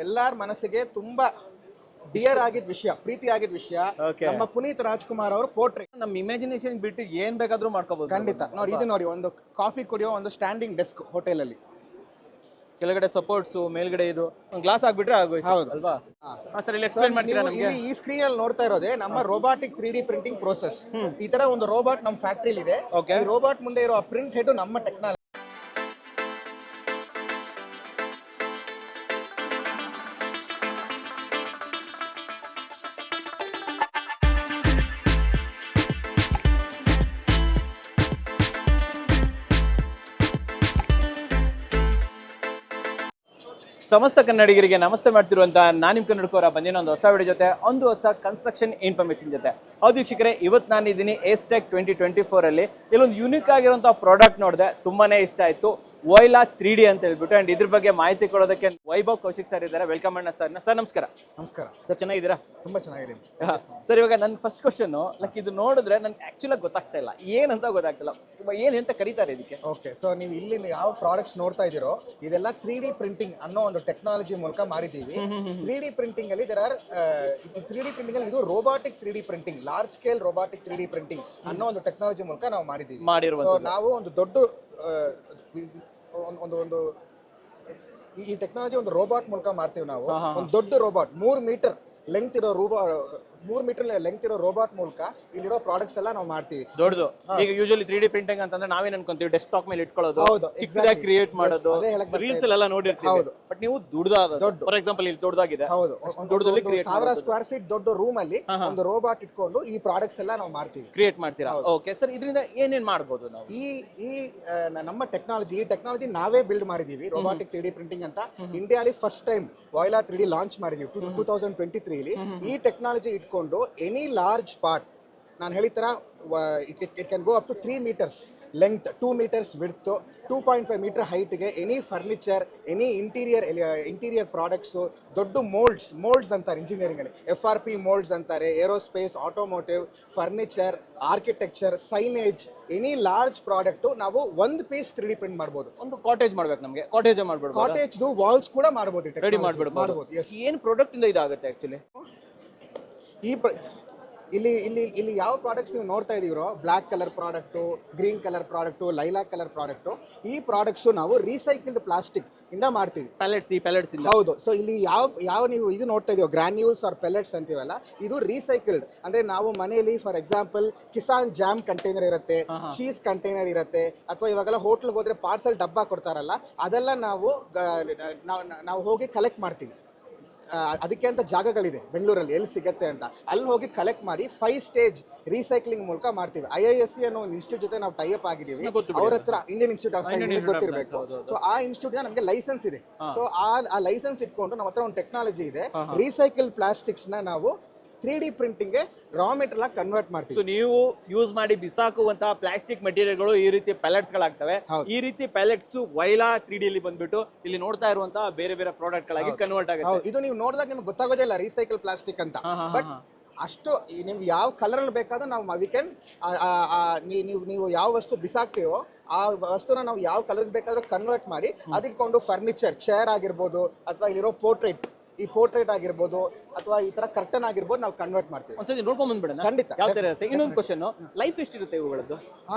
ಎಲ್ಲಾರ ಮನಸ್ಸಿಗೆ ತುಂಬಾ ಡಿಯರ್ ಆಗಿದ್ ವಿಷಯ, ಪ್ರೀತಿ ಆಗಿದ್ ವಿಷಯ. ನಮ್ಮ ಪುನೀತ್ ರಾಜ್ಕುಮಾರ್ ಅವರು ಪೋರ್ಟ್ರೇಟ್ ನಮ್ಮ ಇಮ್ಯಾಜಿನೇಷನ್ ಬಿಟ್ಟು ಏನ್ ಬೇಕಾದ್ರೂ ಮಾಡ್ಕೋಬಹುದು. ಖಂಡಿತ ನೋಡಿ, ಇದು ನೋಡಿ, ಒಂದು ಕಾಫಿ ಕುಡಿಯೋ ಒಂದು ಸ್ಟ್ಯಾಂಡಿಂಗ್ ಡೆಸ್ಕ್ ಹೋಟೆಲ್ ಅಲ್ಲಿ, ಕೆಳಗಡೆ ಸಪೋರ್ಟ್ಸ್, ಮೇಲ್ಗಡೆ ಇದು ಒಂದು ಗ್ಲಾಸ್ ಹಾಕ್ಬಿಟ್ರೆ ಆಗೋಯ್ತು. ಹೌದು ಅಲ್ವಾ? ಸರ್ ಇಲ್ಲಿ ಎಕ್ಸ್ಪ್ಲೈನ್ ಮಾಡ್ತೀರಾ ನಮಗೆ? ಇಲ್ಲಿ ಈ ಸ್ಕ್ರೀನ್ ಅಲ್ಲಿ ನೋಡ್ತಾ ಇರೋದೇ ನಮ್ಮ ರೋಬೋಟಿಕ್ 3D ಪ್ರಿಂಟಿಂಗ್ ಪ್ರೋಸೆಸ್. ಈ ತರ ಒಂದು ರೋಬೋಟ್ ನಮ್ಮ ಫ್ಯಾಕ್ಟರಿಲಿ ಇದೆ. ಈ ರೋಬೋಟ್ ಮುಂದೆ ಇರೋ ಪ್ರಿಂಟ್ ಹೆಡ್ ನಮ್ಮ ಟೆಕ್ನಾಲಜಿ. ಸಮಸ್ತ ಕನ್ನಡಿಗರಿಗೆ ನಮಸ್ತೆ ಮಾಡ್ತಿರುವಂತ ನಾನು ನಿಮ್ಮ ಕನ್ನಡಕವರ ಬಂದಿನ ಒಂದು ಹೊಸ ವಿಡಿಯೋ ಜೊತೆ, ಒಂದು ಹೊಸ ಕನ್ಸ್ಟ್ರಕ್ಷನ್ ಇನ್ಫಾರ್ಮೇಶನ್ ಜೊತೆ. ಹೌದು ವೀಕ್ಷಕರೇ, ಇವತ್ತು ನಾನು ಇದ್ದೀನಿ ಏಸ್ಟೆಕ್ 2024 ಅಲ್ಲಿ. ಇಲ್ಲೊಂದು ಯೂನಿಕ್ ಆಗಿರುವಂತಹ ಪ್ರಾಡಕ್ಟ್ ನೋಡಿದೆ, ತುಂಬಾನೇ ಇಷ್ಟ ಆಯ್ತು. ವೋಯ್ಲಾ 3D ಅಂತ ಹೇಳ್ಬಿಟ್ಟು. ಅಂಡ್ ಇದ್ರ ಬಗ್ಗೆ ಮಾಹಿತಿ ಕೊಡೋದಕ್ಕೆ ವೈಭವ್ ಕೌಶಿಕ್ ಸರ್ ಇದ್ದಾರೆ. ವೆಲ್ಕಮ್ ಅಣ್ಣ ಸರ್. ಸರ್ ನಮಸ್ಕಾರ. ನಮಸ್ಕಾರ ಸರ್, ಚೆನ್ನಾಗಿದ್ದೀರಾ? ತುಂಬಾ ಚೆನ್ನಾಗಿದೆ ಸರ್. ಇವಾಗ ನನ್ನ ಫಸ್ಟ್ ಕ್ವಶನ್, ಲೈಕ್ ಇದು ನೋಡಿದ್ರೆ ನನ್ಗೆ ಆಕ್ಚುಲಾಗಿ ಗೊತ್ತಾಗ್ತಾ ಇಲ್ಲ, ಏನಂತ ಗೊತ್ತಾಗ್ತಿಲ್ಲ, ಏನ್ ಅಂತ ಕರೀತಾರೆ ಇದಕ್ಕೆ? ಓಕೆ, ಸೊ ನೀವು ಇಲ್ಲಿ ಯಾವ ಪ್ರಾಡಕ್ಟ್ಸ್ ನೋಡ್ತಾ ಇದ್ದೀರೋ ಇದೆಲ್ಲ 3D ಪ್ರಿಂಟಿಂಗ್ ಅನ್ನೋ ಒಂದು ಟೆಕ್ನಾಲಜಿ ಮೂಲಕ ಮಾಡಿದ್ದೀವಿ. 3D ಪ್ರಿಂಟಿಂಗ್ ಅಲ್ಲಿ 3D ಪ್ರಿಂಟಿಂಗ್ ಅಲ್ಲಿ ಇದು robotic 3D printing, large scale robotic 3D printing ಅನ್ನೋ ಒಂದು ಟೆಕ್ನಾಲಜಿ ಮೂಲಕ ನಾವು ಮಾಡಿದ್ದೀವಿ. ಸೊ ನಾವು ಒಂದು ದೊಡ್ಡ ಒಂದು ಈ ಟೆಕ್ನಾಲಜಿ ಒಂದು ರೋಬೋಟ್ ಮೂಲಕ ಮಾಡ್ತೀವಿ ನಾವು. ಒಂದು ದೊಡ್ಡ ರೋಬೋಟ್ 3 ಮೀಟರ್ ಲೆಂತ್ ಇರೋ 3 ಮೀಟರ್ ಲೆಂತ್ ಇರೋ ರೋಬೋಟ್ ಮೂಲಕ ಇಲ್ಲಿರೋ ಪ್ರಾಡಕ್ಟ್ಸ್ ಎಲ್ಲ ನಾವು ಮಾಡ್ತೀವಿ. ದೊಡ್ಡದು. ಈಗ ಯೂಶಲಿ 3D ಪ್ರಿಂಟಿಂಗ್ ಅಂತಂದ್ರೆ ನಾವೇನ್ ಅನ್ಕೊಂತೀವಿ, ಡೆಸ್ಕ್ಟಾಪ್ ಮೇಲೆ ಇಟ್ಕೊಳ್ಳೋದು, ಚಿಕ್ಕದಾಗಿ ಕ್ರಿಯೇಟ್ ಮಾಡೋದು, ರೀಲ್ಸ್ ಎಲ್ಲ ನೋಡಿರ್ತೀವಿ. ಬಟ್ ನೀವು ದೊಡ್ಡದಾದ, ಫಾರ್ ಎಕ್ಸಾಂಪಲ್ ಇಲ್ಲಿ ದೊಡ್ಡದಾಗಿದೆ, ದೊಡ್ಡದಲ್ಲಿ 1000 ಸ್ಕ್ವೇರ್ ಫೀಟ್ ದೊಡ್ಡ ರೂಮ್ ಅಲ್ಲಿ ಒಂದು ರೋಬೋಟ್ ಇಟ್ಕೊಂಡು ಈ ಪ್ರಾಡಕ್ಟ್ಸ್ ಎಲ್ಲ ನಾವು ಮಾಡ್ತೀವಿ, ಕ್ರಿಯೇಟ್ ಮಾಡ್ತೀರಾ? ಓಕೆ ಸರ್, ಇದರಿಂದ ಏನೇನ್ ಮಾಡಬಹುದು ನಾವು? ಈ ನಮ್ಮ ಟೆಕ್ನಾಲಜಿ ನಾವೇ ಬಿಲ್ಡ್ ಮಾಡಿದೀವಿ. ರೋಬೋಟಿಕ್ 3D ಪ್ರಿಂಟಿಂಗ್ ಅಂತ ಇಂಡಿಯಾಲಿ first time Voila 3D launch ಮಾಡಿದೀವಿ 2023 ಅಲ್ಲಿ. ಈ ಟೆಕ್ನಾಲಜಿ ಇಟ್ಕೊಂಡು ಎನಿ ಲಾರ್ಜ್ ಪಾರ್ಟ್, ನಾನು ಹೇಳಿದ it can go up to 3 metres length, 2 metres width, 2.5 metre ಹೈಟ್ಗೆ any furniture, any interior products, ದೊಡ್ಡ ಮೋಲ್ಡ್ಸ್ ಅಂತಾರೆ ಇಂಜಿನಿಯರಿಂಗ್ ಅಲ್ಲಿ, FRP ಮೋಲ್ಡ್ಸ್ ಅಂತಾರೆ, aerospace, automotive, furniture, architecture, signage, any large product ನಾವು ಒಂದು ಪೀಸ್ 3D ಪ್ರಿಂಟ್ ಮಾಡಬಹುದು. ಒಂದು ಕಾಟೇಜ್ ಮಾಡ್ಬೇಕು ನಮಗೆ, ಕಾಟೇಜ್ ವಾಲ್ಸ್ ಕೂಡ ಮಾಡಬಹುದು, ರೆಡಿ ಮಾಡಬಹುದು. ಏನು ಪ್ರಾಡಕ್ಟ್ ಇಂದ ಇದಾಗುತ್ತೆ ಆಕ್ಚುಲಿ? ಇಲ್ಲಿ ಯಾವ ಪ್ರಾಡಕ್ಟ್ಸ್ ನೀವು ನೋಡ್ತಾ ಇದೀರೋ, black colour product, green colour product, lilac colour product, ಈ ಪ್ರಾಡಕ್ಟ್ಸು ನಾವು ರೀಸೈಕಲ್ಡ್ ಪ್ಲಾಸ್ಟಿಕ್ ಇಂದ ಮಾಡ್ತೀವಿ. ಪೆಲೆಟ್ಸ್ ಹೌದು. ಸೊ ಇಲ್ಲಿ ಯಾವ ನೀವು ಇದು ನೋಡ್ತಾ ಇದೀವೋ, ಗ್ರಾನ್ಯೂಲ್ಸ್ ಆರ್ ಪೆಲೆಟ್ಸ್ ಅಂತೀವಲ್ಲ, ಇದು ರೀಸೈಕಲ್ಡ್. ಅಂದ್ರೆ ನಾವು ಮನೆಯಲ್ಲಿ for example Kisan jam container ಇರುತ್ತೆ, ಚೀಸ್ ಕಂಟೈನರ್ ಇರುತ್ತೆ, ಅಥವಾ ಇವಾಗೆಲ್ಲ ಹೋಟ್ಲ್ಗೆ ಹೋದ್ರೆ ಪಾರ್ಸಲ್ ಡಬ್ಬ ಕೊಡ್ತಾರಲ್ಲ, ಅದೆಲ್ಲ ನಾವು ಹೋಗಿ ಕಲೆಕ್ಟ್ ಮಾಡ್ತೀವಿ. ಅದಕ್ಕೆ ಅಂತ ಜಾಗಗಳಿದೆ ಬೆಂಗಳೂರಲ್ಲಿ, ಎಲ್ಲಿ ಸಿಗತ್ತೆ ಅಂತ, ಅಲ್ಲಿ ಹೋಗಿ ಕಲೆಕ್ಟ್ ಮಾಡಿ 5 ಸ್ಟೇಜ್ ರೀಸೈಕ್ಲಿಂಗ್ ಮೂಲಕ ಮಾಡ್ತೀವಿ. IISc ಅನ್ನೋ ಒಂದು ಇನ್ಸ್ಟಿಟ್ಯೂಟ್ ಜೊತೆ ನಾವು ಟೈ ಅಪ್ ಆಗಿದ್ದೀವಿ. ಅವ್ರ ಹತ್ರ ಇಂಡಿಯನ್ ಇನ್ಸ್ಟಿಟ್ಯೂಟ್ ಆಫ್ ಸೈನ್ಸ್ ಗೊತ್ತಿರಬೇಕು. ಸೊ ಆ ಇನ್ಸ್ಟಿಟ್ಯೂಟ್ ನಮಗೆ ಲೈಸೆನ್ಸ್ ಇದೆ. ಸೊ ಆ ಲೈಸೆನ್ಸ್ ಇಟ್ಕೊಂಡು ನಮ್ಮ ಹತ್ರ ಒಂದು ಟೆಕ್ನಾಲಜಿ ಇದೆ. ರೀಸೈಕಲ್ ಪ್ಲಾಸ್ಟಿಕ್ಸ್ ನ ನಾವು 3D printing raw material convert ಮಾಡ್ತೀವಿ. ನೀವು ಯೂಸ್ ಮಾಡಿ ಬಿಸಾಕುವಂತಹ ಪ್ಲಾಸ್ಟಿಕ್ ಮೆಟೀರಿಯಲ್ಗಳು ಈ ರೀತಿ ಪ್ಯಾಲೆಟ್ಸ್ ಗಳಾಗ್ತವೆ. ಈ ರೀತಿ ಪ್ಯಾಲೆಟ್ಸ್ ವೋಯ್ಲಾ 3D ಅಲ್ಲಿ ಬಂದ್ಬಿಟ್ಟು ಇಲ್ಲಿ ನೋಡ್ತಾ ಇರುವಂತಹ ಬೇರೆ ಬೇರೆ ಪ್ರಾಡಕ್ಟ್ ಗಳಾಗಿ ಕನ್ವರ್ಟ್ ಆಗುತ್ತೆ. ಇದು ನೀವು ನೋಡಿದಾಗ ನಿಮ್ಗೆ ಗೊತ್ತಾಗೋದೇ ಇಲ್ಲ ರೀಸೈಕಲ್ ಪ್ಲಾಸ್ಟಿಕ್ ಅಂತ. ಬಟ್ ಅಷ್ಟು ನಿಮ್ಗೆ ಯಾವ ಕಲರ್ ಅಲ್ಲಿ ಬೇಕಾದ್ರೂ ನಾವು ವಿ ಕ್ಯಾನ್, ನೀವು ಯಾವ ವಸ್ತು ಬಿಸಾಕ್ತೀವೋ ಆ ವಸ್ತುನ ನಾವು ಯಾವ ಕಲರ್ ಬೇಕಾದ್ರೂ ಕನ್ವರ್ಟ್ ಮಾಡಿ ಅದಿಟ್ಕೊಂಡು ಫರ್ನಿಚರ್, ಚೇರ್ ಆಗಿರ್ಬೋದು, ಅಥವಾ ಇಲ್ಲಿರೋ ಪೋರ್ಟ್ರೇಟ್ ಆಗಿರ್ಬೋದು, ಅಥವಾ ಈ ತರ ಕರ್ಟನ್ ಆಗಿರ್ಬೋದು, ನಾವು ಕನ್ವರ್ಟ್ ಮಾಡ್ತೀವಿ. ಒಂದ್ಸತಿ ನೋಡ್ಕೊಂಡ್ ಬಂದ್ಬಿಡೋಣ ಖಂಡಿತ. ಯಾವ ತರ ಇರುತ್ತೆ? ಇನ್ನೊಂದು ಕ್ವಶನ್, ಲೈಫ್ ಎಷ್ಟಿರುತ್ತೆ ಇವುಗಳದ್ದು?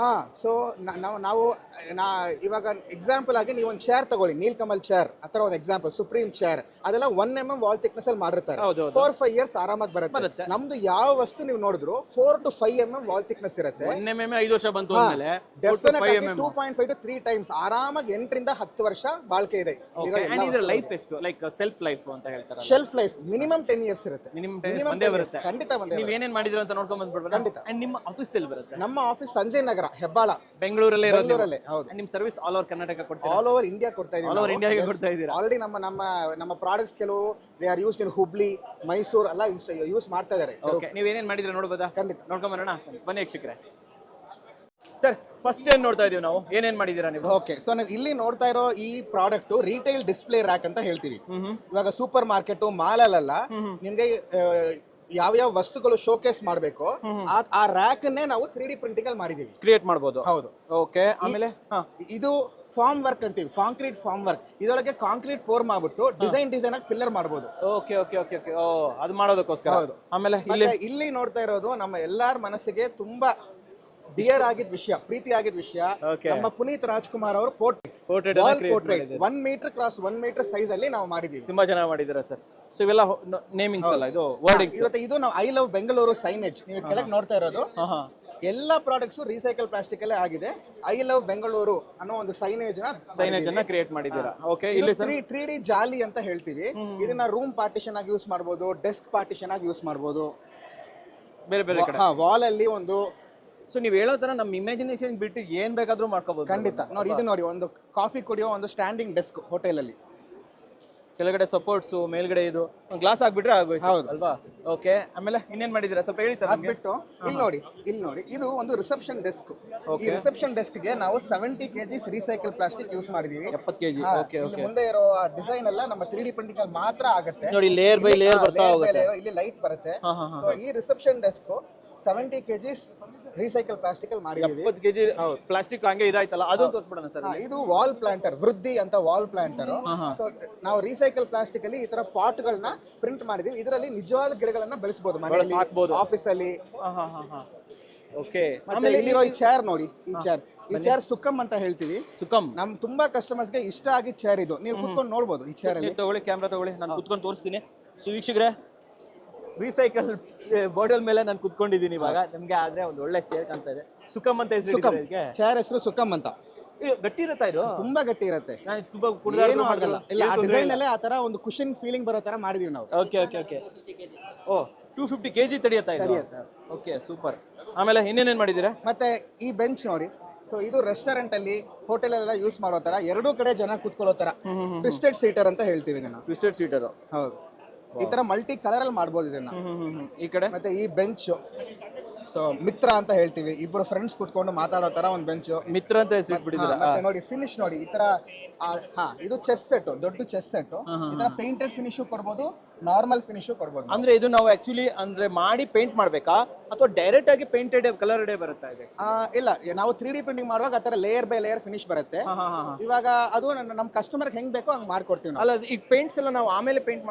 ಸೊ ನಾವು ಇವಾಗ ಎಕ್ಸಾಂಪಲ್ ಆಗಿ ನೀವು ಒಂದು ಚೇರ್ ತಗೊಳ್ಳಿ, ನೀಲ್ಕಮಲ್ ಚೇರ್ ಅಥವಾ ಒಂದು ಎಕ್ಸಾಂಪಲ್ ಸುಪ್ರೀಂ ಚೇರ್, ಅದೆಲ್ಲ 1 mm ವಾಲ್ ಥಿಕ್ನೆಸ್ ಅಲ್ಲಿ ಮಾಡಿರ್ತಾರೆ. 4-5 ಇಯರ್ಸ್ ಆರಾಮಾಗಿ ಬರುತ್ತೆ. ನಮ್ದು ಯಾವ ವಸ್ತು ನೀವು ನೋಡಿದ್ರು 4 to 5 mm ವಾಲ್ ಥಿಕ್ನೆಸ್ ಇರುತ್ತೆ. 1 mm 5 ವರ್ಷ ಬಂತು ಅಂದ್ಮೇಲೆ 2.5 to 3 ಟೈಮ್ಸ್ ಆರಾಮಾಗಿ 8 ರಿಂದ 10 ವರ್ಷ ಬಾಳ್ಕೆ ಇದೆ. ಲೈಫ್ ಎಷ್ಟು, ಲೈಕ್ ಸೆಲ್ಫ್ ಲೈಫ್ ಅಂತ ಹೇಳ್ತಾರೆ? ಶೆಲ್ಫ್ ಲೈಫ್ ಮಿನಿಮಮ್ 10 years ಇರುತ್ತೆ. ಖಂಡಿತ ನೀವು ಏನೇನ್ ಮಾಡಿದ್ರು ಅಂತ ನೋಡ್ಕೊಂಡ್ ಬಂದ್ಬಿಡ್ಬೇಕು. ಖಂಡಿತ. ಅಂಡ್ ನಿಮ್ಮ ಆಫೀಸ್ ಎಲ್ಲಿ ಬರುತ್ತೆ? ನಮ್ಮ ಆಫೀಸ್ ಸಂಜಯ್ ನಗರ, ಹೆಬ್ಬಾಳ, ಬೆಂಗಳೂರಲ್ಲೇ ಇರೋದು. ಹೌದು. ನಿಮ್ಮ ಸರ್ವಿಸ್ ಆಲ್ ಓವರ್ ಕರ್ನಾಟಕ ಕೊಡ್ತೀರಾ? ಆಲ್ ಓವರ್ ಇಂಡಿಯಾ ಕೊಡ್ತಾ ಇದೀವಿ. ಆಲ್ ಓವರ್ ಇಂಡಿಯಾಗೆ ಕೊಡ್ತಾ ಇದೀರಾ? ಆಲ್ರೆಡಿ ನಮ್ಮ ಪ್ರಾಡಕ್ಟ್ಸ್ ಕೆಲವು they are used in Hubli, Mysuru ಎಲ್ಲ ಯೂಸ್ ಮಾಡ್ತಾ ಇದ್ದಾರೆ. ಓಕೆ, ನೀವು ಏನೇನ್ ಮಾಡಿದ್ರೆ ನೋಡಬಹುದಾ? ಖಂಡಿತ ನೋಡ್ಕೊಂಡ್ ಬರೋಣ ಬನ್ನಿ ವೀಕ್ಷಕರೇ. ಸರ್, ಫಸ್ಟ್ ಏನ್ ನೋಡ್ತಾ ಇದೀವಿ ನಾವು, ಏನೇನ್ ಮಾಡಿದೀರಾ ನೀವು? ಓಕೆ, ಸೊ ನಾವು ಇಲ್ಲಿ ನೋಡ್ತಾ ಇರೋ ಈ ಪ್ರಾಡಕ್ಟ್ ರಿಟೇಲ್ ಡಿಸ್ಪ್ಲೇ ರ್ಯಾಕ್ ಅಂತ ಹೇಳ್ತೀವಿ. ಇವಾಗ ಸೂಪರ್ ಮಾರ್ಕೆಟ್, ಮಾಲ್ ಅಲ್ಲ, ನಿಮ್ಗೆ ಯಾವ ವಸ್ತುಗಳು ಶೋಕೇಸ್ ಮಾಡಬೇಕು ಆ ರ್ಯಾಕ್ ಅನ್ನೇ ನಾವು 3D ಪ್ರಿಂಟಿಂಗ್ ಅಲ್ಲಿ ಮಾಡಿದೀವಿ. ಕ್ರಿಯೇಟ್ ಮಾಡ್ಬೋದು. ಹೌದು. ಓಕೆ, ಆಮೇಲೆ ಇದು ಫಾರ್ಮ್ ವರ್ಕ್ ಅಂತೀವಿ, ಕಾಂಕ್ರೀಟ್ ಫಾರ್ಮ್ ವರ್ಕ್. ಇದರೊಳಗೆ ಕಾಂಕ್ರೀಟ್ ಪೋರ್ ಮಾಡ್ಬಿಟ್ಟು ಡಿಸೈನ್ ಆಗಿ ಪಿಲ್ಲರ್ ಮಾಡಬಹುದು. Okay okay okay okay. ಓ, ಅದು ಮಾಡೋದಕ್ಕೋಸ್ಕರ. ಹೌದು. ಆಮೇಲೆ ಇಲ್ಲಿ ನೋಡ್ತಾ ಇರೋದು ನಮ್ಮ ಎಲ್ಲಾರ ಮನಸ್ಸಿಗೆ ತುಂಬಾ ಡಿಯರ್ ಆಗಿದ್ದ ವಿಷಯ, ಪ್ರೀತಿ ಆಗಿದ್ದ ವಿಷಯ, ನಮ್ಮ ಪುನೀತ್ ರಾಜ್ಕುಮಾರ್ ಅವರು portrait 1 metre cross 1 metre size ಅಲ್ಲಿ ನಾವು ಮಾಡಿದೀವಿ. ತುಂಬಾ ಚೆನ್ನಾಗಿ ಮಾಡಿದ್ದೀರಾ ಸರ್. ಸೊ ಇವೆಲ್ಲ ನೇಮಿಂಗ್ಸ್ ಅಲ್ಲ, ಇದು ವರ್ಡಿಂಗ್ಸ್. ಇವತ್ತು ಇದು ನಾವು ಐ ಲವ್ ಬೆಂಗಳೂರು ಸೈನೇಜ್ ನೀವು ಕೆಳಗೆ ನೋಡ್ತಾ ಇರೋದು. ಎಲ್ಲಾ ಪ್ರಾಡಕ್ಟ್ಸ್ ರೀಸೈಕಲ್ ಪ್ಲಾಸ್ಟಿಕ್ ಅಲ್ಲೇ ಆಗಿದೆ. ಐ ಲವ್ ಬೆಂಗಳೂರು ಅನ್ನೋ ಒಂದು ಸೈನೇಜ್ ಅನ್ನ ಕ್ರಿಯೇಟ್ ಮಾಡಿದ್ದೀರಾ. ಓಕೆ, ಇಲ್ಲಿ 3D ಜಾಲಿ ಅಂತ ಹೇಳ್ತೀವಿ. ಇದನ್ನ ರೂಮ್ ಪಾರ್ಟಿಷನ್ ಆಗಿ ಯೂಸ್ ಮಾಡಬಹುದು, ಡೆಸ್ಕ್ ಪಾರ್ಟಿಷನ್ ಆಗಿ ಯೂಸ್ ಮಾಡಬಹುದು, ಬೇರೆ ಬೇರೆ ಕಡೆ ವಾಲ್ ಅಲ್ಲಿ ಒಂದು. ಸೊ ನೀವು ಹೇಳೋ ತರ ನಮ್ಮ ಇಮ್ಯಾಜಿನೇಷನ್ ಬಿಟ್ಟು ಏನ್ ಬೇಕಾದ್ರೂ ಮಾಡ್ಕೋಬಹುದು. ಖಂಡಿತ. ನೋಡಿ, ಇದು ನೋಡಿ, ಒಂದು ಕಾಫಿ ಕುಡಿಯೋ ಒಂದು ಸ್ಟ್ಯಾಂಡಿಂಗ್ ಡೆಸ್ಕ್ ಹೋಟೆಲ್ ಅಲ್ಲಿ. ಕೆಳಗಡೆ ಸಪೋರ್ಟ್ಸ್, ಮೇಲ್ಗಡೆ ಇದು ಗ್ಲಾಸ್ ಹಾಕ್ಬಿಟ್ರೆ ಆಗೋಯ್ತು ಅಲ್ವಾ? ಓಕೆ, ಆಮೇಲೆ ಇನ್ನೇನ್ ಮಾಡಿದೀರಾ ಸ್ವಲ್ಪ ಹೇಳಿ ಸರ್. ಬಿಟ್ಟು ಇಲ್ಲಿ ನೋಡಿ ಇದು ಒಂದು ರಿಸೆಪ್ಷನ್ ಡೆಸ್ಕ್. ಈ ರಿಸೆಪ್ಷನ್ ಡೆಸ್ಕ್ ಗೆ ನಾವು 70 kg ರೀಸೈಕಲ್ ಪ್ಲಾಸ್ಟಿಕ್ ಯೂಸ್ ಮಾಡಿದೀವಿ. 70 kg. Okay okay. ಮುಂದೆ ಇರೋ ಡಿಸೈನ್ ಎಲ್ಲ ನಮ್ಮ 3D ಪ್ರಿಂಟಿಂಗ್ ಅಲ್ಲಿ ಮಾತ್ರ ಆಗುತ್ತೆ. ನೋಡಿ, ಲೇಯರ್ ಬೈ ಲೇಯರ್ ಬರ್ತಾ ಹೋಗುತ್ತೆ. ಇಲ್ಲಿ ಲೈಟ್ ಬರುತ್ತೆ. ಈ reception desk 70 kg recycle plastic ಅಲ್ಲಿ ಮಾಡಿದೀವಿ. 70 kg ಪ್ಲಾಸ್ಟಿಕ್ ಹಂಗೆ ಇದಾಯ್ತಲ್ಲ, ಅದನ್ನ ತೋರಿಸ್ಬಿಡೋಣ ಸರ್. ಇದು ವಾಲ್ ಪ್ಲಾಂಟರ್, ವೃದ್ಧಿ ಅಂತ ವಾಲ್ ಪ್ಲಾಂಟರ್. ಸೊ ನಾವು ರೀಸೈಕಲ್ ಪ್ಲಾಸ್ಟಿಕ್ ಅಲ್ಲಿ ಈ ತರ ಪಾಟ್ ಗಳನ್ನ ಪ್ರಿಂಟ್ ಮಾಡಿದೀವಿ. ಇದರಲ್ಲಿ ನಿಜವಾದ ಗಿಡಗಳನ್ನ ಬೆಳೆಸಬಹುದು ಮನೆಯಲ್ಲಿ, ಆಫೀಸ್ ಅಲ್ಲಿ. ಓಕೆ. ಮತ್ತೆ ಇಲ್ಲಿರೋ ಈ ಚೇರ್ ನೋಡಿ, ಈ ಚೇರ್ ಸುಕಮ್ ಅಂತ ಹೇಳ್ತೀವಿ. ಸುಕಮ್ ನಮ್ ತುಂಬಾ ಕಸ್ಟಮರ್ಸ್ ಗೆ ಇಷ್ಟ ಆಗಿದ್ದ ಚೇರ್ ಇದು. ನೀವು ಕುತ್ಕೊಂಡು ನೋಡಬಹುದು ಈ ಚೇರ್ ಅಲ್ಲಿ. ತಗೊಳ್ಳಿ, ಕ್ಯಾಮ್ರಾ ತಗೊಳ್ಳಿ, ನಾನು ಕುತ್ಕೊಂಡು ತೋರಿಸ್ತೀನಿ. ಸೊ ವೀಕ್ಷಕರೇ, ರೀಸೈಕಲ್ ಬಾಟಲ್ ಮೇಲೆ ನಾನು ಕುತ್ಕೊಂಡಿದ್ದೀನಿ ಇವಾಗ. ನಿಮ್ಗೆ ಆದ್ರೆ ಒಂದು ಒಳ್ಳೆ ಚೇರ್ ಕಾಣ್ತಾ ಇದೆ. ಸುಕಮ್ ಅಂತ ಹೆಸರು. ಚೇರ್ ಹೆಸರು ಸುಕಮ್ ಅಂತ. ಗಟ್ಟಿ ಇರುತ್ತಾ ಇದು? ತುಂಬಾ ಗಟ್ಟಿ ಇರುತ್ತೆ. ಏನು ಆಗಲ್ಲ. ಇಲ್ಲ, ಆ ಡಿಸೈನ್ ಅಲ್ಲೇ ಆ ತರ ಒಂದು ಕುಷನ್ ಫೀಲಿಂಗ್ ಬರೋ ತರ ಮಾಡಿದೀವಿ ನಾವು. Okay okay okay. ಓ, 250 kg ತಡೆಯುತ್ತಾ ಇದು? Okay, super. ಆಮೇಲೆ ಇನ್ನೇನೇನ್ ಮಾಡಿದೀರಾ? ಮತ್ತೆ ಈ ಬೆಂಚ್ ನೋಡಿ. ಸೊ ಇದು ರೆಸ್ಟೋರೆಂಟ್ ಅಲ್ಲಿ, ಹೋಟೆಲ್ ಎಲ್ಲ ಯೂಸ್ ಮಾಡೋ ತರ, ಎರಡೂ ಕಡೆ ಜನ ಕೂತ್ಕೊಳ್ಳೋ ತರ ಟ್ವಿಸ್ಟೆಡ್ ಸೀಟರ್ ಅಂತ ಹೇಳ್ತೀವಿ ಇದನ್ನ. Twisted seater. ಹೌದು. ಈ ತರ ಮಲ್ಟಿ ಕಲರ್ ಅಲ್ಲಿ ಮಾಡಬಹುದು ಇದನ್ನ. ಈ ಕಡೆ ಮತ್ತೆ ಈ ಬೆಂಚ್ ಸೊ ಮಿತ್ರ ಅಂತ ಹೇಳ್ತೀವಿ. ಇಬ್ಬರು ಫ್ರೆಂಡ್ಸ್ ಕೂತ್ಕೊಂಡು ಮಾತಾಡೋ ತರ ಒಂದು ಬೆಂಚ್ ಮಿತ್ರ ಅಂತ ಹೆಸರಿಟ್ಬಿಟ್ಟಿದ್ದೀರಾ. ಮತ್ತೆ ನೋಡಿ ಫಿನಿಶ್ ನೋಡಿ, ಈ ತರ ಇದು ಚೆಸ್ ಸೆಟ್, ದೊಡ್ಡ ಚೆಸ್ ಸೆಟ್. ಈ ತರ ಪೇಂಟೆಡ್ ಫಿನಿಶ್ ಕೊಡ್ಬೋದು, ನಾರ್ಮಲ್ ಫಿನಿಶ್ ಕೊಡ್ಬೋದು. ಅಂದ್ರೆ ಇದು ನಾವು ಆಕ್ಚುಲಿ ಅಂದ್ರೆ ಮಾಡಿ ಪೇಂಟ್ ಮಾಡ್ಬೇಕಾ ಅಥವಾ ಡೈರೆಕ್ಟ್ ಆಗಿ ಪೇಂಟೆಡ್ ಕಲರ್ ಡೇ ಬರುತ್ತಾ ಇದೆ? ಇಲ್ಲ, ನಾವು 3D ಪ್ರಿಂಟಿಂಗ್ ಮಾಡುವಾಗ ಆ ತರ ಲೇಯರ್ ಬೈ ಲೇಯರ್ ಫಿನಿಶ್ ಬರುತ್ತೆ. ಇವಾಗ ಅದು ನಮ್ಮ ಕಸ್ಟಮರ್ ಹೆಂಗ್ ಬೇಕೋ ಹಂಗ್ ಮಾಡ್ಕೊಡ್ತೀವಿ ನಾವು. ಅಲ್ಲ, ಈಗ ಪೇಂಟ್ಸ್ ಎಲ್ಲ ನಾವು ಆಮೇಲೆ ಪೇಂಟ್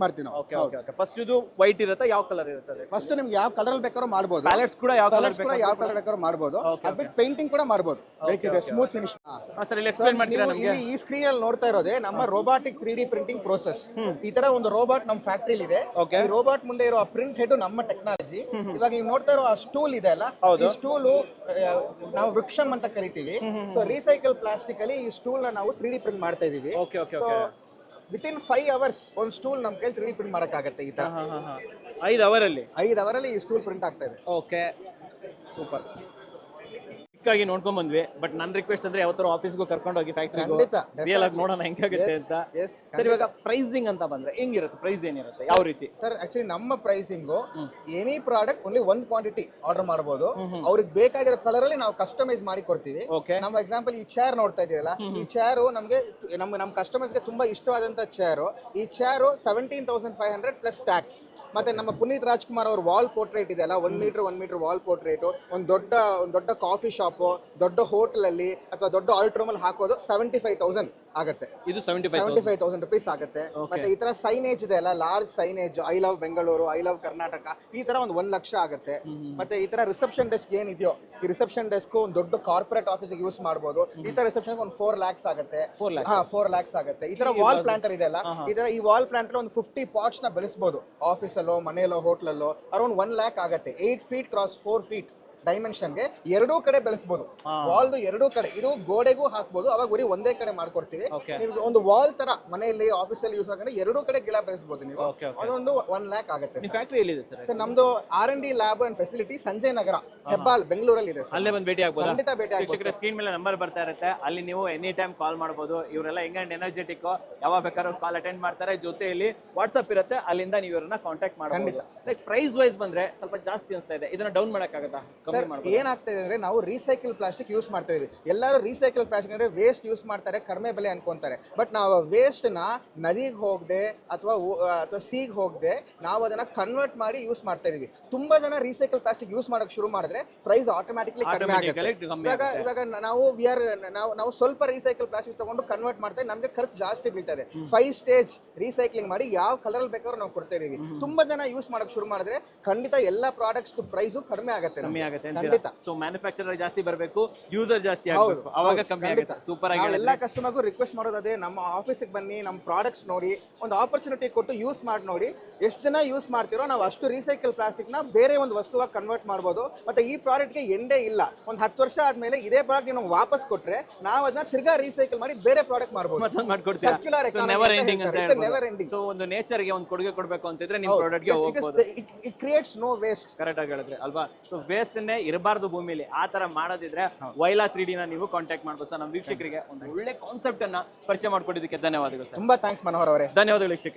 ಮಾಡ್ತೀವಿ ನಾವು. Okay okay okay. ಫಸ್ಟ್ ಇದು ವೈಟ್ ಇರುತ್ತೆ, ಯಾವ ಕಲರ್ ಇರುತ್ತೆ? ಫಸ್ಟ್ ನಿಮ್ಗೆ ಯಾವ ಕಲರ್ ಬೇಕಾದ್ರೂ ಮಾಡ್ಬೋದು. ಪ್ಯಾಲೆಟ್ಸ್ ಕೂಡ ಯಾವ ಕಲರ್ ಬೇಕಾದ್ರೂ ಮಾಡ್ಬೋದು. ಅದ್ಬಿಟ್ಟು ಪೇಂಟಿಂಗ್ ಕೂಡ ಮಾಡ್ಬೋದು, ಬೇಕಿದೆ ಸ್ಮೂತ್ ಫಿನಿಶ್. ಸರ್, ಇಲ್ಲಿ ಎಕ್ಸ್ಪ್ಲೈನ್ ಮಾಡ್ತೀರಾ ನಮಗೆ? ಈ ಸ್ಕ್ರೀನ್ ಅಲ್ಲಿ ನೋಡ್ತಾ ಇರೋದೇ ನಮ್ಮ ರೋಬೋಟಿಕ್ 3D ಪ್ರಿಂಟಿಂಗ್ ಪ್ರೋಸೆಸ್. ಈ ತರ ಒಂದು ರೋಬೋಟ್ ನಮ್ಮ ಫ್ಯಾಕ್ಟರಿ ಇದೆ. ಈ ರೋಬೋಟ್ ಮುಂದೆ ಇರೋ ಪ್ರಿಂಟ್ ಹೆಡ್ ನಮ್ಮ ಟೆಕ್ನಾಲಜಿ. ಇವಾಗ ನೀವು ನೋಡ್ತಾ ಇರೋ ಆ ಸ್ಟೂಲ್ ಇದೆ ಅಲ್ಲ, ಈ ಸ್ಟೂಲ್ ನಾವು ವೃಕ್ಷಂ ಅಂತ ಕರಿತೀವಿ. ಸೊ ರೀಸೈಕಲ್ ಪ್ಲಾಸ್ಟಿಕ್ ಅಲ್ಲಿ ಈ ಸ್ಟೂಲ್ ನ ನಾವು 3D ಪ್ರಿಂಟ್ ಮಾಡ್ತಾ ಇದೀವಿ. ಸೊ ವಿತಿನ್ 5 hours ಒಂದು ಸ್ಟೂಲ್ ನಮ್ ಕೈಲಿ 3D ಪ್ರಿಂಟ್ ಮಾಡಕ್ಕಾಗತ್ತೆ. ಈ ತರ 5 ಅವರಲ್ಲಿ ಈ ಸ್ಟೂಲ್ ಪ್ರಿಂಟ್ ಆಗ್ತಾ ಇದೆ. Okay, super. ಚಿಕ್ಕಾಗಿ ನೋಡ್ಕೊಂಡ್ ಬಂದ್ವಿ. ಬಟ್ ನನ್ನ ರಿಕ್ವೆಸ್ಟ್ ಅಂದ್ರೆ ಯಾವತ್ತಾರು ಆಫೀಸ್ಗೂ ಕರ್ಕೊಂಡು ಹೋಗಿ ಫ್ಯಾಕ್ಟ್ರಿಗೂ ರಿಯಲ್ ಆಗಿ ನೋಡೋಣ ಹೆಂಗಾಗುತ್ತೆ ಅಂತ. ಸರ್, ಇವಾಗ ಪ್ರೈಸಿಂಗ್ ಅಂತ ಬಂದ್ರೆ ಹೆಂಗಿರುತ್ತೆ? ಪ್ರೈಸ್ ಏನಿರುತ್ತೆ, ಯಾವ ರೀತಿ? ಸರ್, ಆಕ್ಚುಲಿ ನಮ್ಮ pricing any product only 1 quantity order ಮಾಡಬಹುದು. ಅವ್ರಿಗೆ ಬೇಕಾಗಿರೋ ಕಲರ್ ಅಲ್ಲಿ ನಾವು ಕಸ್ಟಮೈಸ್ ಮಾಡಿ ಕೊಡ್ತೀವಿ. ನಮ್ಮ ಎಕ್ಸಾಂಪಲ್ ಈ ಚೇರ್ ನೋಡ್ತಾ ಇದೀರಲ್ಲ, ಈ ಚೇರ್ ನಮಗೆ ನಮ್ಮ ಕಸ್ಟಮರ್ಸ್ಗೆ ತುಂಬಾ ಇಷ್ಟವಾದಂತ ಚೇರ್. ಈ ಚೇರ್ 17,500 ಪ್ಲಸ್ ಟ್ಯಾಕ್ಸ್. ಮತ್ತೆ ನಮ್ಮ ಪುನೀತ್ ರಾಜ್ಕುಮಾರ್ ಅವ್ರ ವಾಲ್ ಪೋರ್ಟ್ರೇಟ್ ಇದೆ ಅಲ್ಲ, 1 ಮೀಟರ್ ವಾಲ್ ಪೋರ್ಟ್ರೇಟ್, ಒಂದು ದೊಡ್ಡ ಕಾಫಿ ಶಾಪ್, ದೊಡ್ಡ ಹೋಟೆಲ್ ಅಲ್ಲಿ ಅಥವಾ ದೊಡ್ಡ ಆಲ್ಟ್ ರೂಮ್ ಅಲ್ಲಿ ಹಾಕೋದು 75,000 ಆಗುತ್ತೆ. ಇದು 75,000 rupees ಆಗುತ್ತೆ. ಮತ್ತೆ ಈ ತರ ಸೈನೇಜ್ ಇದೆ ಅಲ್ಲ, large signage, I love Bengaluru, I love Karnataka, ಈ ತರ ಒಂದು 1 ಲಕ್ಷ ಆಗುತ್ತೆ. ಮತ್ತೆ ಈ ತರ ರಿಸೆಪ್ಷನ್ ಡೆಸ್ಕ್ ಏನಿದೆಯೋ, ಈ ರಿಸೆಪ್ಷನ್ ಡೆಸ್ಕ್ ಒಂದು ದೊಡ್ಡ ಕಾರ್ಪೊರೇಟ್ ಆಫೀಸ್ ಯೂಸ್ ಮಾಡಬಹುದು. ಈ ತರ ರಿಸೆಪ್ಷನ್ ಒಂದು 4 lakhs ಆಗುತ್ತೆ. 4 lakhs ಆಗುತ್ತೆ. ಈ ತರ ವಾಲ್ ಪ್ಲಾಂಟರ್ ಇದೆ ಅಲ್ಲ, ಈ ವಾಲ್ ಪ್ಲಾಂಟರ್ ಒಂದು 50 ಪಾಟ್ಸ್ ನ ಬೆಳೆಸಬಹುದು. ಆಫೀಸ್ ಅಲ್ಲೋ, ಮನೆಯಲ್ಲೋ, ಹೋಟೆಲ್ ಅಲ್ಲೋ ಅರೌಂಡ್ 1 lakh ಆಗುತ್ತೆ. 8 feet ಕ್ರಾಸ್ 4 feet ಡೈಮೆನ್ಷನ್ಗೆ ಎರಡೂ ಕಡೆ ಬೆಳೆಸಬಹುದು. ವಾಲ್ದು ಎರಡೂ ಕಡೆ, ಇದು ಗೋಡೆಗೂ ಹಾಕ್ಬಹುದು. ಅವಾಗ ಬರೀ ಒಂದೇ ಕಡೆ ಮಾಡ್ಕೊಡ್ತೀವಿ. ನೀವು ಒಂದು ವಾಲ್ ತರ ಮನೆಯಲ್ಲಿ, ಆಫೀಸ್ ಅಲ್ಲಿ ಯೂಸ್ ಮಾಡ್ಕೊಂಡು ಎರಡೂ ಕಡೆ ಗಿಡ ಬೆಳೆಸಬಹುದು ನೀವು. ಅದೊಂದು 1 lakh ಆಗುತ್ತೆ. ಫ್ಯಾಕ್ಟರಿ ಎಲ್ಲಿದೆ ಸರ್? ನಮ್ದು R&D lab and facility Sanjay Nagar, Hebbal, ಬೆಂಗಳೂರಲ್ಲಿ ಇದೆ. ಅಲ್ಲೇ ಬಂದು ಭೇಟಿ ಆಗ್ಬೋದು. ಖಂಡಿತ ಭೇಟಿ ಆಗ್ಬೋದು. ಸ್ಕ್ರೀನ್ ಮೇಲೆ ನಂಬರ್ ಬರ್ತಾ ಇರುತ್ತೆ, ಅಲ್ಲಿ ನೀವು ಎನಿ ಟೈಮ್ ಕಾಲ್ ಮಾಡಬಹುದು. ಇವರೆಲ್ಲ ಹೆಂಗ್ ಅಂಡ್ ಎನರ್ಜೆಟಿಕ್, ಯಾವಾಗ ಬೇಕಾದ್ರೂ ಕಾಲ್ ಅಟೆಂಡ್ ಮಾಡ್ತಾರೆ. ಜೊತೆಯಲ್ಲಿ ವಾಟ್ಸ್ಆಪ್ ಇರುತ್ತೆ, ಅಲ್ಲಿಂದ ನೀವು ಇವರನ್ನ ಕಾಂಟ್ಯಾಕ್ಟ್ ಮಾಡಬಹುದು. ಲೈಕ್ ಪ್ರೈಸ್ ವೈಸ್ ಬಂದ್ರೆ ಸ್ವಲ್ಪ ಜಾಸ್ತಿ ಅನಿಸ್ತಾ ಇದೆ, ಇದನ್ನ ಡೌನ್ ಮಾಡಕ್ಕಾಗತ್ತಾ? ಕಮ್ಮಿ ಮಾಡ್ಬೋದು. ಏನಾಗ್ತಾ ಇದೆ ಅಂದ್ರೆ ನಾವು ರೀಸೈಕಲ್ ಪ್ಲಾಸ್ಟಿಕ್ ಯೂಸ್ ಮಾಡ್ತಾ ಇದೀವಿ. ಎಲ್ಲರೂ ರೀಸೈಕಲ್ ಪ್ಲಾಸ್ಟಿಕ್ ಅಂದ್ರೆ ವೇಸ್ಟ್ ಯೂಸ್ ಮಾಡ್ತಾರೆ, ಕಡಿಮೆ ಬೆಲೆ ಅನ್ಕೊಂತಾರೆ. ಬಟ್ ನಾವು ವೇಸ್ಟ್ ನ ನದಿಗೆ ಹೋಗದೆ ಅಥವಾ ಸೀಗ್ ಹೋಗದೆ ನಾವು ಅದನ್ನ ಕನ್ವರ್ಟ್ ಮಾಡಿ ಯೂಸ್ ಮಾಡ್ತಾ ಇದೀವಿ. ತುಂಬಾ ಜನ ರೀಸೈಕಲ್ ಪ್ಲಾಸ್ಟಿಕ್ ಯೂಸ್ ಮಾಡಕ್ ಶುರು ಮಾಡಿದ್ರೆ ಪ್ರೈಸ್ ಆಟೋಮ್ಯಾಟಿಕ್ಲಿ ಕಡಿಮೆ ಆಗುತ್ತೆ. ಇವಾಗ ನಾವು ಸ್ವಲ್ಪ ರೀಸೈಕಲ್ ಪ್ಲಾಸ್ಟಿಕ್ ತಗೊಂಡು ಕನ್ವರ್ಟ್ ಮಾಡ್ತಾ ನಮಗೆ ಖರ್ಚು ಜಾಸ್ತಿ ಬೀಳ್ತದೆ. 5 ಸ್ಟೇಜ್ ರೀಸೈಕ್ಲಿಂಗ್ ಮಾಡಿ ಯಾವ ಕಲರ್ ಬೇಕಾದ್ರೂ ನಾವು ಕೊಡ್ತಾ ಇದೀವಿ. ತುಂಬಾ ಜನ ಯೂಸ್ ಮಾಡಕ್ ಶುರು ಮಾಡಿದ್ರೆ ಖಂಡಿತ ಎಲ್ಲಾ ಪ್ರಾಡಕ್ಟ್ಸ್ ಪ್ರೈಸ್ ಕಡಿಮೆ ಆಗುತ್ತೆ. ಖಂಡಿತ. ಸೊ ಮ್ಯಾನುಫ್ಯಾಕ್ಚರರ್ ಜಾಸ್ತಿ ಬರಬೇಕು, ಯೂಸರ್ ಜಾಸ್ತಿ ಆಗಬೇಕು, ಅವಾಗ ಕಮ್ಮಿ ಆಗುತ್ತೆ. ಸೂಪರ್ ಆಗಿ ಎಲ್ಲ ಕಸ್ಟಮರ್ಗೂ ರಿಕ್ವೆಸ್ಟ್ ಮಾಡೋದೇ ನಮ್ಮ ಆಫೀಸಿಗೆ ಬನ್ನಿ, ನಮ್ಮ ಪ್ರಾಡಕ್ಟ್ಸ್ ನೋಡಿ, ಒಂದು ಆಪರ್ಚುನಿಟಿ ಕೊಟ್ಟು ಯೂಸ್ ಮಾಡಿ ನೋಡಿ. ಎಷ್ಟು ಜನ ಯೂಸ್ ಮಾಡ್ತಿರೋ ನಾವು ಅಷ್ಟು ರೀಸೈಕಲ್ ಪ್ಲಾಸ್ಟಿಕ್ ನ ಬೇರೆ ಒಂದು ವಸ್ತುವಾಗಿ ಕನ್ವರ್ಟ್ ಮಾಡ್ಬೋದು. ಮತ್ತೆ ಈ ಪ್ರಾಡಕ್ಟ್ಗೆ ಎಂಡೇ ಇಲ್ಲ. ಒಂದು 10 ವರ್ಷ ಆದ್ಮೇಲೆ ಇದೇ ಪ್ರಾಡಕ್ಟ್ ನೀವು ವಾಪಸ್ ಕೊಟ್ರೆ ನಾವು ಅದನ್ನ ತಿರ್ಗಾ ರೀಸೈಕಲ್ ಮಾಡಿ ಬೇರೆ ಪ್ರಾಡಕ್ಟ್ ಮಾಡ್ಬೋದು. Circular economy. ಸೊ ಒಂದು ನೇಚರ್ ಗೆ ಒಂದು ಕೊಡುಗೆ ಕೊಡಬೇಕು ಅಂತಿದ್ರೆ ನಿಮ್ಮ ಪ್ರಾಡಕ್ಟ್ ಗೆ ಹೋಗ್ಬೋದು. It creates no waste. Correct ಆಗಿ ಹೇಳಿದ್ರೆ ಅಲ್ವಾ? ಸೊ ವೇಸ್ಟ್ ಅನ್ನೇ ಇರಬಾರ್ದು ಭೂಮಿಲಿ. ಆ ತರ ಮಾಡೋದಿದ್ರೆ ವೈಲಾ 3D ನ ನೀವು ಕಾಂಟ್ಯಾಕ್ಟ್ ಮಾಡ್ಬೋದು. ಸರ್, ನಮ್ಮ ವೀಕ್ಷಕರಿಗೆ ಒಂದು ಒಳ್ಳೆ ಕಾನ್ಸೆಪ್ಟ್ ಅನ್ನ ಪರಿಚಯ ಮಾಡ್ಕೊಟ್ಟಿದ್ದಕ್ಕೆ ಧನ್ಯವಾದಗಳು ಸರ್. ತುಂಬಾ ಥ್ಯಾಂಕ್ಸ್ ಮನೋಹರ್ ಅವರೇ. ಧನ್ಯವಾದಗಳು ವೀಕ್ಷಕರೇ.